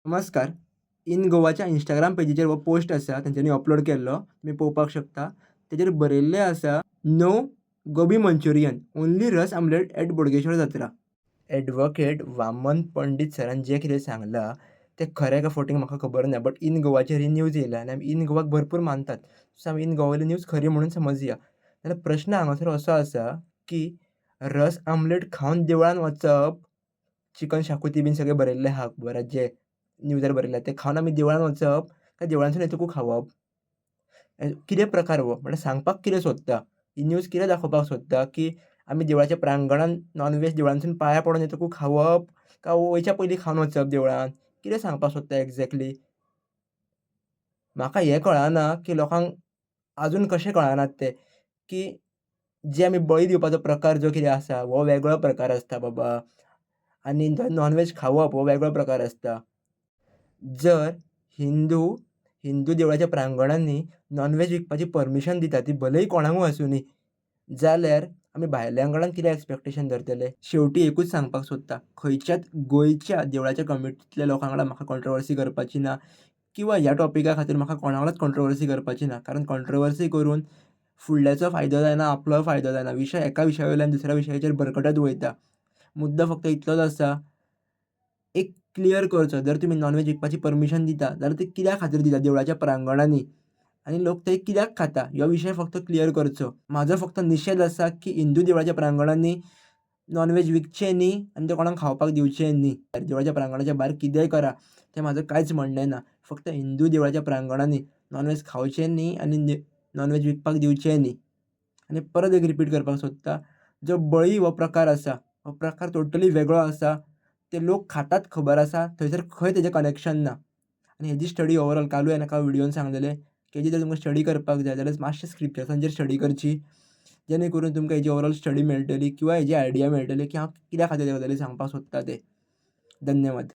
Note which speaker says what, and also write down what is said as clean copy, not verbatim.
Speaker 1: नमस्कार. In गोवाच्या Instagram पेजीचेर हो post आसा, तेंच्यांनी अपलोड केल्लो. तुमी पळोवपाक शकता. तेजेर बरयल्लें आसा, "नो गोबी मंचुरियन, ओन्ली रस आमलेट एट बोडगेश्वर जात्रा." एडव्होकेट वामन पंडित सरान जें कितें सांगलां, तें खरें काय फोटींग म्हाका खबर ना. बट इन गोवाचेर ही न्यूज येयल्या आनी आमी इन गोवाक भरपूर मानतात. सो आमी इन गोवाली न्यूज खरी म्हणून समजया. जाल्यार प्रश्न हांगासर असो आसा, की रस आमलेट खावन देवळान वचप, चिकन शाकोती बीन सगळें बरयल्लें आहा खबरात जे न्यूजार बरयल्या, तें खावन आमी देवळान वचप काय देवळानसून येतकूच खावप? कितें प्रकार हो? म्हळ्यार सांगपाक कितें सोदता? ही न्यूज कितें दाखोवपाक सोदता, की आमी देवळाच्या प्रांगणान नॉन-व्हेज देवळानसून पांया पडून येतकूच खावप, काय वयच्या पयलीं खावन वचप देवळान? कितें सांगपाक सोदता एक्झॅक्टली? म्हाका हें कळना, की लोकांक अजून कशें कळनात तें, की जे आमी बळी दिवपाचो प्रकार जो कितें आसा, हो वेगळो प्रकार आसता बाबा आनी नॉन-व्हेज खावप हो वेगळो प्रकार आसता. जर हिंदू, हिंदू देवळाच्या प्रांगणांनी नॉन-व्हेज विकपाची परमिशन दिता, ती भलेही कोणाकूय आसूंदी, जाल्यार आमी भायल्या आंगणान कितें एक्सपेक्टेशन धरतले? शेवटी एकूच सांगपाक सोदतां, खंयच्याच गोंयच्या देवळाच्या कमिटींतल्या लोकां वांगडा म्हाका कॉन्ट्रोवर्सी करपाची ना किंवा ह्या टॉपिका खातीर म्हाका कोणा वांगडाच कॉन्ट्रोवर्सी करपाची ना. कारण कॉन्ट्रोवर्सी करून फुडल्याचो फायदो जायना, आपलोय फायदो जायना. विशय एका विशया वयल्यान दुसऱ्या विशयाचेर भरकटत वयता. मुद्दो फक्त इतलोच आसा, एक क्लियर करचो. जर तुमी नॉन-व्हेज विकपाची परमिशन दिता, जाल्यार ती कित्या खातीर दिता देवळाच्या प्रांगणांनी आनी लोक ते कित्याक खाता? ह्यो विशय फक्त क्लियर करचो. म्हाजो फक्त निशेध आसा, की हिंदू देवळाच्या प्रांगणांनी नॉन-व्हेज विकचें न्ही आनी तें कोणाक खावपाक दिवचें न्ही. देवळाच्या प्रांगणाच्या भायर कितेंय करा, तें म्हाजो कांयच म्हणणें ना. फक्त हिंदू देवळाच्या प्रांगणांनी नॉन-व्हेज खावचें न्ही आनी नॉन-व्हेज विकपाक दिवचें न्ही. आनी परत एक रिपीट करपाक सोदतां, जो बळी हो प्रकार आसा, हो प्रकार टोटली वेगळो आसा. ते लोक खातात खबर आसा, थंयसर खंय तेजें कनेक्शन ना. आनी हेजी स्टडी ओवरऑल कालूय हांवें एका व्हिडिओन सांगलेलें, की हेजी जर तुमकां स्टडी करपाक जाय जाल्यार मातशें स्क्रिप्चर्सांचेर स्टडी करची. जेणे करून तुमकां हेजी ओवरऑल स्टडी मेळटली किंवा हेजी आयडिया मेळटली, की हांव कित्या खातीर हे गजाली सांगपाक सोदतां तें. धन्यवाद.